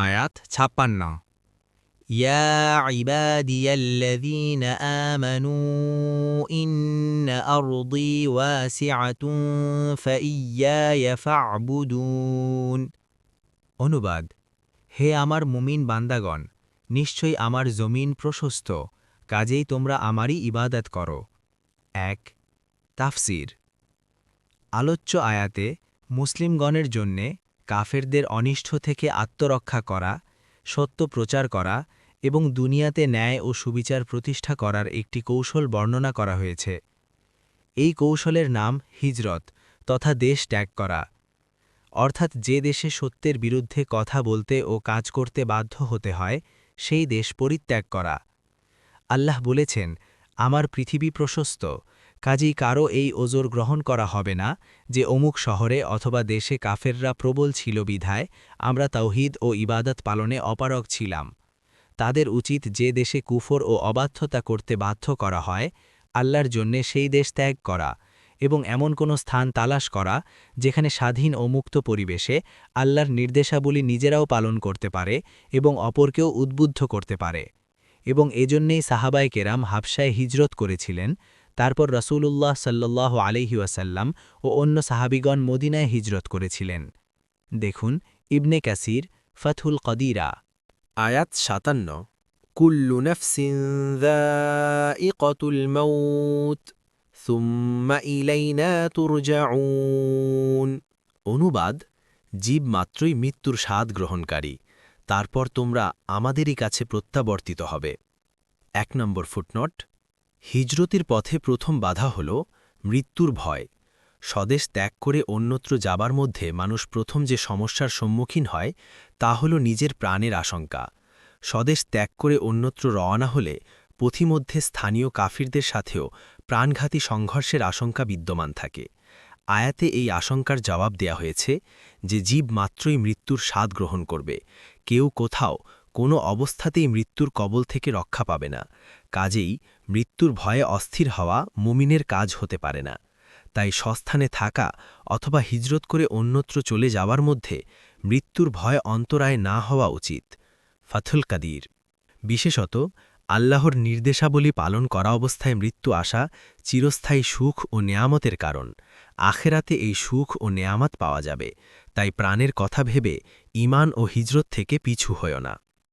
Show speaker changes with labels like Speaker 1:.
Speaker 1: আয়াত ৫৬।
Speaker 2: يا عبادي الذين آمنوا إن أرضي واسعة فإياي فاعبدون অনুবাদ, হে আমার মুমিন বান্দাগণ, নিশ্চয়ই আমার জমিন প্রশস্ত, কাজেই তোমরা আমারই ইবাদত করো। ১ তাফসীর। আলোচ্য আয়াতে মুসলিমগণের জন্যে কাফেরদের অনিষ্ট থেকে আত্মরক্ষা করা, সত্য প্রচার করা এবং দুনিয়াতে ন্যায় ও সুবিচার প্রতিষ্ঠা করার একটি কৌশল বর্ণনা করা হয়েছে। এই কৌশলের নাম হিজরত তথা দেশ ত্যাগ করা, অর্থাৎ যে দেশে সত্যের বিরুদ্ধে কথা বলতে ও কাজ করতে বাধ্য হতে হয় সেই দেশ পরিত্যাগ করা। আল্লাহ বলেছেন, আমার পৃথিবী প্রশস্ত, কাজেই কারও এই ওজর গ্রহণ করা হবে না যে অমুক শহরে অথবা দেশে কাফেররা প্রবল ছিল বিধায় আমরা তাওহীদ ও ইবাদত পালনে অপারগ ছিলাম। তাদের উচিত যে দেশে কুফর ও অবাধ্যতা করতে বাধ্য করা হয় আল্লাহর জন্যে সেই দেশ ত্যাগ করা এবং এমন কোনো স্থান তালাশ করা যেখানে স্বাধীন ও মুক্ত পরিবেশে আল্লাহর নির্দেশাবলী নিজেরাও পালন করতে পারে এবং অপরকেও উদ্বুদ্ধ করতে পারে। এবং এজন্যেই সাহাবায়ে কেরাম হাবশায় হিজরত করেছিলেন। তারপর রাসূলুল্লাহ সাল্লাল্লাহু আলাইহি ওয়াসাল্লাম ও অন্য সাহাবীগণ মদিনায় হিজরত করেছিলেন। দেখুন ইবনে কাসির, ফাথুল কদিরা।
Speaker 1: আয়াত ৫৭। কুল্লু নাফসিন যায়িকাতুল মাউত সুম্মা ইলাইনা তুরজাউন। অনুবাদ, জীব মাত্রই মৃত্যুর স্বাদ গ্রহণকারী, তারপর তোমরা আমাদেরই কাছে প্রত্যাবর্তিত হবে। ১ নম্বর ফুটনোট। হিজরতের পথে প্রথম বাধা হল মৃত্যুর ভয়। স্বদেশ ত্যাগ করে অন্যত্র যাবার মধ্যে মানুষ প্রথম যে সমস্যার সম্মুখীন হয় তা হল নিজের প্রাণের আশঙ্কা। স্বদেশ ত্যাগ করে অন্যত্র রওনা হলে পথিমধ্যে স্থানীয় কাফিরদের সাথেও প্রাণঘাতী সংঘর্ষের আশঙ্কা বিদ্যমান থাকে। আয়াতে এই আশঙ্কার জবাব দেয়া হয়েছে যে জীব মাত্রই মৃত্যুর স্বাদ গ্রহণ করবে, কেউ কোথাও কোনো অবস্থাতেই মৃত্যুর কবল থেকে রক্ষা পাবে না। কাজেই মৃত্যুর ভয়ে অস্থির হওয়া মুমিনের কাজ হতে পারে না। তাই স্বস্থানে থাকা অথবা হিজরত করে অন্যত্র চলে যাওয়ার মধ্যে মৃত্যুর ভয় অন্তরায় না হওয়া উচিত। ফাথুল কাদির। বিশেষত আল্লাহর নির্দেশাবলী পালন করা অবস্থায় মৃত্যু আসা চিরস্থায়ী সুখ ও নেয়ামতের কারণ। আখেরাতে এই সুখ ও নেয়ামত পাওয়া যাবে, তাই প্রাণের কথা ভেবে ঈমান ও হিজরত থেকে পিছু হয়ো না।